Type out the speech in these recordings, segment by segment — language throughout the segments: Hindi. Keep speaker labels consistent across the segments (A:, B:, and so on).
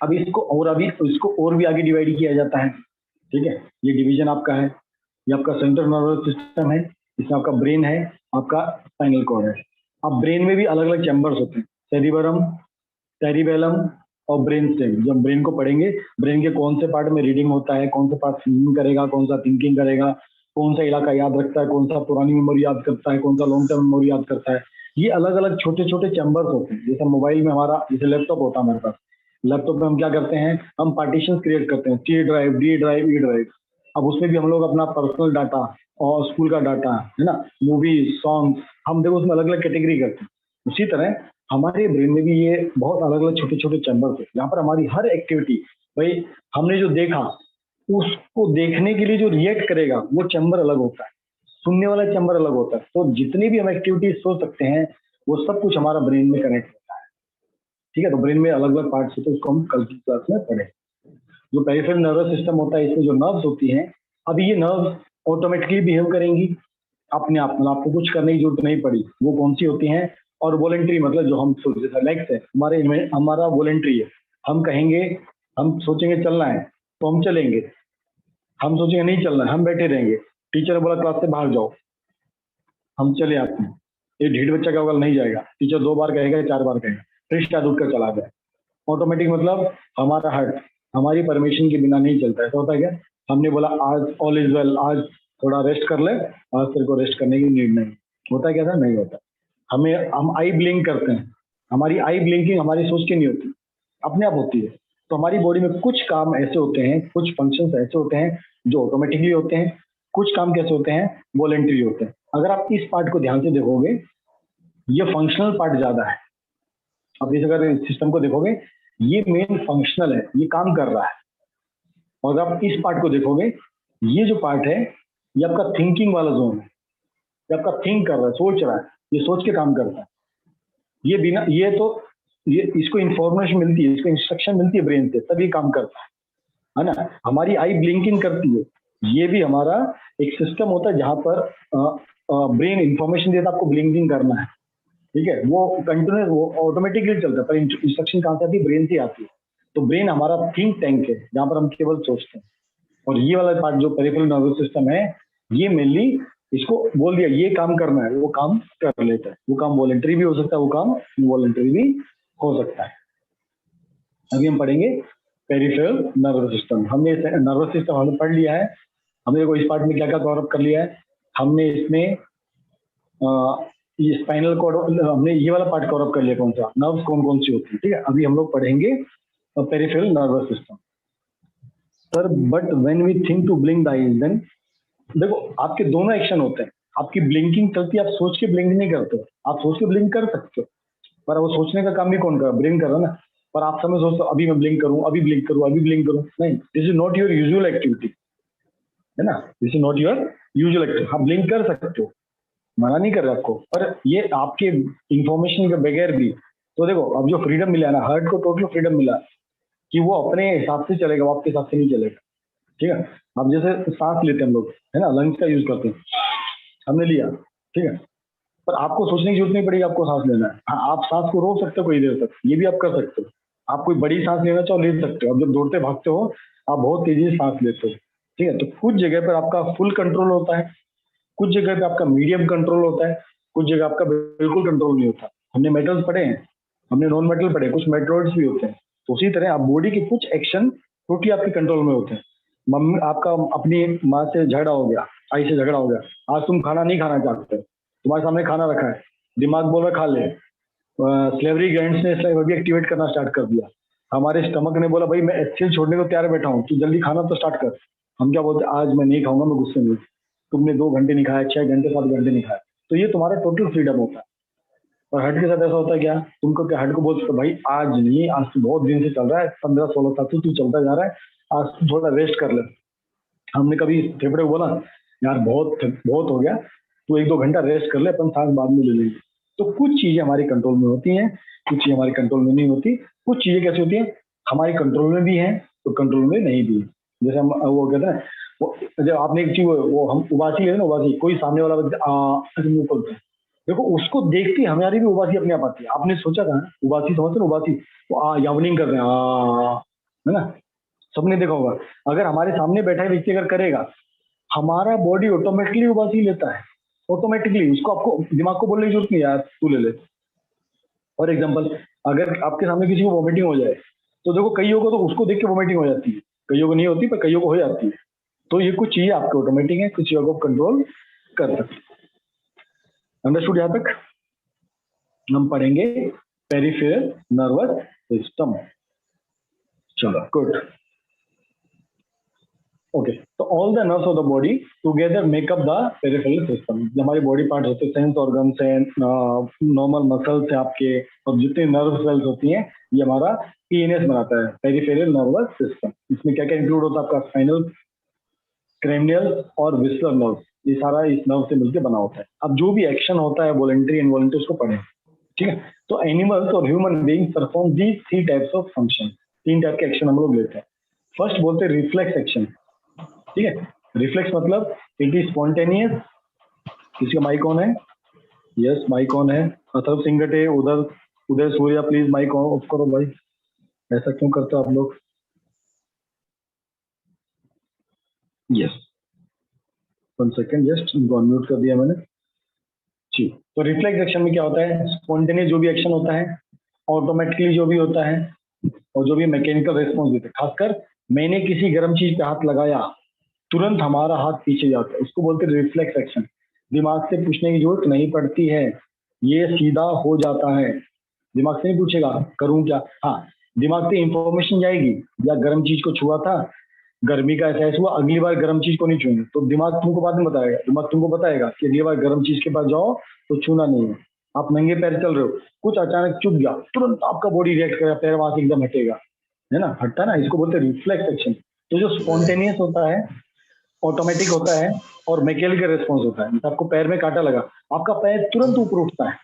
A: अब इसको और भी आगे डिवाइड किया जाता है, ठीक है। ये डिवीजन आपका है, ये आपका सेंट्रल नर्वस सिस्टम है, इसमें आपका ब्रेन है, आपका स्पाइनल कॉर्ड है। अब ब्रेन में भी अलग अलग चैम्बर्स होते हैं, सेरिबरम, सेरिबेलम और ब्रेन स्टेम। जब ब्रेन को पढ़ेंगे, ब्रेन के कौन से पार्ट में रीडिंग होता है, कौन सा पार्ट फीलिंग करेगा, कौन सा थिंकिंग करेगा, कौन सा इलाका याद रखता है, कौन सा पुरानी मेमोरी याद करता है, कौन सा लॉन्ग टर्म मेमोरी याद करता है, ये अलग अलग छोटे छोटे चैम्बर्स होते हैं। जैसे मोबाइल में हमारा, जैसे लैपटॉप होता है हमारे पास, लैपटॉप में हम क्या करते हैं, हम पार्टीशन क्रिएट करते हैं, C drive, D drive, E drive. अब उसमें भी हम लोग अपना पर्सनल डाटा और स्कूल का डाटा, है ना, मूवी, सॉन्ग, हम देखो उसमें अलग अलग कैटेगरी करते हैं। उसी तरह हमारे ब्रेन में भी ये बहुत अलग अलग छोटे छोटे चैम्बर्स है, यहाँ पर हमारी हर एक्टिविटी, भाई हमने जो देखा, उसको देखने के लिए जो रिएक्ट करेगा वो चैम्बर अलग होता है, सुनने वाला चैम्बर अलग होता है। तो जितनी भी हम एक्टिविटीज सोच सकते हैं, वो सब कुछ हमारा ब्रेन में कनेक्ट होता है, ठीक है। तो ब्रेन में अलग अलग पार्ट्स होते हैं, उसको हम कल की क्लास में पढ़े। जो पेरिफेरल नर्वस सिस्टम होता है, इसमें जो नर्व्स होती हैं, अब ये नर्व्स ऑटोमेटिकली बिहेव करेंगी अपने आप, मतलब आपको कुछ करने की जरूरत नहीं पड़ी। वो कौन सी होती हैं, और वॉलेंट्री, मतलब जो हम जैसा लेग्स है हमारा वॉलेंट्री है। हम कहेंगे, हम सोचेंगे चलना है तो हम चलेंगे, हम सोचेंगे नहीं चलना है, हम बैठे रहेंगे। टीचर ने बोला क्लास से बाहर जाओ, हम चले आते हैं। ये ढीठ बच्चा क्या होगा, नहीं जाएगा, टीचर 2 बार कहेगा, 4 बार कहेगा, फिर शायद उठकर चला जाए। ऑटोमेटिक मतलब हमारा हार्ट हमारी परमिशन के बिना नहीं चलता है। तो होता है क्या, हमने बोला आज ऑल इज वेल, आज थोड़ा रेस्ट कर ले, आज तेरे को रेस्ट करने की नीड नहीं, होता है क्या था, नहीं होता। हम आई ब्लिंक करते हैं, हमारी आई ब्लिंकिंग हमारी सोच के नहीं होती, अपने आप होती है। तो हमारी बॉडी में कुछ काम ऐसे होते हैं, कुछ फंक्शंस ऐसे होते हैं जो ऑटोमेटिकली होते हैं, कुछ काम कैसे होते हैं, वॉलेंट्री होते हैं। अगर आप इस पार्ट को ध्यान से देखोगे, ये फंक्शनल पार्ट ज्यादा है। आप इस अगर सिस्टम को देखोगे, ये मेन फंक्शनल है, ये काम कर रहा है। और आप इस पार्ट को देखोगे, ये जो पार्ट है, ये आपका थिंकिंग वाला जोन है, ये आपका थिंक कर रहा है, सोच रहा है, ये सोच के काम करता है। ये बिना, ये तो, ये इसको इंफॉर्मेशन मिलती है, इसको इंस्ट्रक्शन मिलती है ब्रेन से, तभी काम करता है ना। हमारी आई ब्लिंकिंग करती है, ये भी हमारा एक सिस्टम होता है जहां पर ब्रेन इंफॉर्मेशन देता है आपको ब्लिंकिंग करना है, ठीक है। वो कंटिन्यूस, वो ऑटोमेटिकली चलता है, पर इंस्ट्रक्शन कहाँ से आती है, ब्रेन से आती है। तो ब्रेन हमारा थिंक टैंक है, जहाँ पर हम केवल सोचते हैं। और ये वाला पार्ट जो पेरिफेरल नर्वस सिस्टम है, ये मेनली, इसको बोल दिया ये काम करना है, वो काम कर लेता है। वो काम वॉलेंटरी भी हो सकता है, वो काम इनवॉलेंटरी भी हो सकता है। अभी हम पढ़ेंगे पेरिफेरल नर्वस सिस्टम। हमने नर्वस सिस्टम हमने पढ़ लिया है, हमने देखो इस पार्ट में क्या क्या कवर अप कर लिया है। हमने इसमें ये स्पाइनल कॉर्ड, हमने ये वाला पार्ट कवर अप कर लिया, कौन सा नर्व्स कौन कौन सी होती है, ठीक है। अभी हम लोग पढ़ेंगे peripheral nervous system. Sir but when we think to blink the eyes, then देखो आपके दोनों एक्शन होते हैं। आपकी ब्लिंकिंग चलती है, आप सोच के ब्लिंक नहीं करते हो, आप सोच के ब्लिंक कर सकते हो, पर वो सोचने का काम भी कौन कर रहा है, ब्लिंक कर रहा है ना। पर आप समय सोचते हो अभी मैं ब्लिंक करूं, अभी ब्लिंक करूं, अभी ब्लिंक करूं, नहीं, this is not your usual activity, है ना, this is not your usual activity. आप ब्लिंक कर सकते हो, मना नहीं कर रहा आपको, पर ये आपके इंफॉर्मेशन के बगैर भी। तो देखो अब जो फ्रीडम मिला है ना, हार्ट को टोटल फ्रीडम मिला कि वो अपने हिसाब से चलेगा, वो आपके हिसाब से नहीं चलेगा, ठीक है। अब जैसे सांस लेते हैं हम लोग, है ना, लंग्स का यूज करते हैं, हमने लिया, ठीक है, पर आपको सोचने की जरूरत नहीं पड़ेगी आपको सांस लेना है। हाँ, आप सांस को रोक सकते हो कोई देर तक, ये भी आप कर सकते हो। आप कोई बड़ी सांस लेना चाहो ले सकते हो। अब जब दौड़ते भागते हो, आप बहुत तेजी से सांस लेते हो, ठीक है। तो कुछ जगह पर आपका फुल कंट्रोल होता है, कुछ जगह पे आपका मीडियम कंट्रोल होता है, कुछ जगह आपका बिल्कुल कंट्रोल नहीं होता। हमने मेटल्स पढ़े हैं, हमने नॉन मेटल पढ़े, कुछ मेट्रॉइड्स भी होते हैं। तो उसी तरह आप बॉडी के कुछ एक्शन टोटली आपके कंट्रोल में होते हैं। मम्मी आपका अपनी माँ से झगड़ा हो गया, आई से झगड़ा हो गया, आज तुम खाना नहीं खाना चाहते, तुम्हारे सामने खाना रखा है, दिमाग बोल रहा खा ले, स्लेवरी ग्लैंड्स ने इसलिए भी एक्टिवेट करना स्टार्ट कर दिया। हमारे स्टमक ने बोला भाई मैं एचसीएल छोड़ने को तैयार बैठा हूँ, तू जल्दी खाना तो स्टार्ट कर। हम क्या बोलते, आज मैं नहीं खाऊंगा, मैं गुस्से में हूँ। तुमने 2 घंटे नहीं खाया, 6 घंटे, 7 घंटे नहीं खाया। तो ये तुम्हारा टोटल फ्रीडम होता है। और हट के साथ ऐसा होता है क्या, तुमको क्या, हट को बोलते भाई आज नहीं, आज तो बहुत दिन से चल रहा है, 15-16 साल से तू चलता जा रहा है, आज तू थोड़ा रेस्ट कर ले। हमने कभी फेफड़े को बोला यार बहुत बहुत हो गया, तू 1-2 घंटा रेस्ट कर ले, अपन सांस बाद में ले लेंगे। तो कुछ चीजें हमारे कंट्रोल में होती हैं, कुछ चीजें हमारे कंट्रोल में नहीं होती। कुछ चीजें कैसी होती हैं, हमारे कंट्रोल में भी हैं तो कंट्रोल में नहीं भी है। जैसे हम वो कहते हैं, वो जब आपने एक चीज, वो हम उबासी लेते हैं ना, उबासी, कोई सामने वाला व्यक्ति ऐसे मुंह खोलता है, देखो उसको देखते ही हमारी भी उबासी अपने आप आती है। आपने सोचा था उबासी, समझते ना उबासी, तो यावनिंग कर रहे हैं है ना, सबने देखा होगा। अगर हमारे सामने बैठा है व्यक्ति अगर करेगा, हमारा बॉडी ऑटोमेटिकली उबासी लेता है, ऑटोमेटिकली। उसको आपको दिमाग को बोलने की जरूरत नहीं यार तू ले ले। फॉर एग्जाम्पल, अगर आपके सामने किसी को वॉमिटिंग हो जाए, तो देखो कईयों को तो उसको देख के वॉमिटिंग हो जाती है, कईयों को नहीं होती, पर कईयों को हो जाती है। तो ये कुछ चीजें आपके ऑटोमेटिक है, कुछ चीजों को कंट्रोल कर सकते। अंडरस्टूड? यहाँ तक हम पढ़ेंगे पेरिफेरल नर्वस सिस्टम। चलो गुड। ओके, तो all the nerves of the body together make up the peripheral system. जो हमारे बॉडी पार्ट होते हैं, सेंस ऑर्गन्स हैं, नॉर्मल मसल्स हैं आपके, और जितने नर्व सेल्स होती हैं, ये हमारा पीएनएस बनाता है, पेरिफेरल नर्वस सिस्टम। इसमें क्या क्या इंक्लूड होता है? आपका स्पाइनल, क्रेनियल और विस्लर नर्व, ये सारा इस नर्व से मिलकर बना होता है। अब जो भी एक्शन होता है वॉलंटरी इनवॉलंटरी, उसको पढ़ें, ठीक है। तो एनिमल्स और human being perform the 3 types of function. 3 type के एक्शन हम लोग लेते हैं। फर्स्ट बोलते हैं रिफ्लेक्स एक्शन, ठीक है। रिफ्लेक्स मतलब इट इज स्पॉन्टेनियस। किसी का माइक ऑन है? यस, माइक ऑन है। अथर्व सिंगटे, उधर उदय सूर्या, प्लीज माइक ऑफ करो भाई। ऐसा क्यों करते हो आप लोग? यस, 1 सेकेंड, जस्ट इनको अनम्यूट कर दिया मैंने। जी, तो रिफ्लेक्स एक्शन में क्या होता है? स्पॉन्टेनियस जो भी एक्शन होता है, ऑटोमेटिकली जो भी होता है, और जो भी मैकेनिकल रिस्पॉन्स देते हैं। खासकर मैंने किसी गर्म चीज पे हाथ लगाया, तुरंत हमारा हाथ पीछे जाता है, उसको बोलते हैं रिफ्लेक्स एक्शन। दिमाग से पूछने की जरूरत नहीं पड़ती है, ये सीधा हो जाता है। दिमाग से नहीं पूछेगा करूं क्या। हाँ, दिमाग से इंफॉर्मेशन जाएगी, या गर्म चीज को छुआ था, गर्मी का एहसास हुआ, अगली बार गर्म चीज को नहीं छूएंगे। तो दिमाग तुमको बाद में बताएगा, दिमाग तुमको बताएगा कि अगली बार गर्म चीज के पास जाओ तो छूना नहीं है। आप नंगे पैर चल रहे हो, कुछ अचानक चुभ गया, तुरंत आपका बॉडी रिएक्ट करेगा, पैर वहां से एकदम हटेगा, है ना, हटता है ना, इसको बोलते हैं रिफ्लेक्स एक्शन। तो जो स्पॉन्टेनियस होता है, ऑटोमेटिक होता है, और मैकेनिकल रिस्पॉन्स होता है। आपको पैर में कांटा लगा, आपका पैर तुरंत ऊपर उठता है।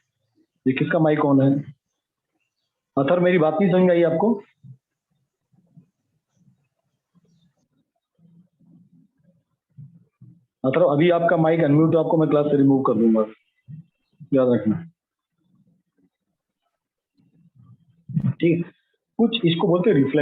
A: ये किसका माइक ऑन है? अथर, मेरी बात नहीं समझ आई आपको? अथर, अभी आपका माइक अनम्यूट है, आपको मैं क्लास से रिमूव कर दूंगा, याद रखना, ठीक। कुछ इसको बोलते हैं रिफ्लेक्स।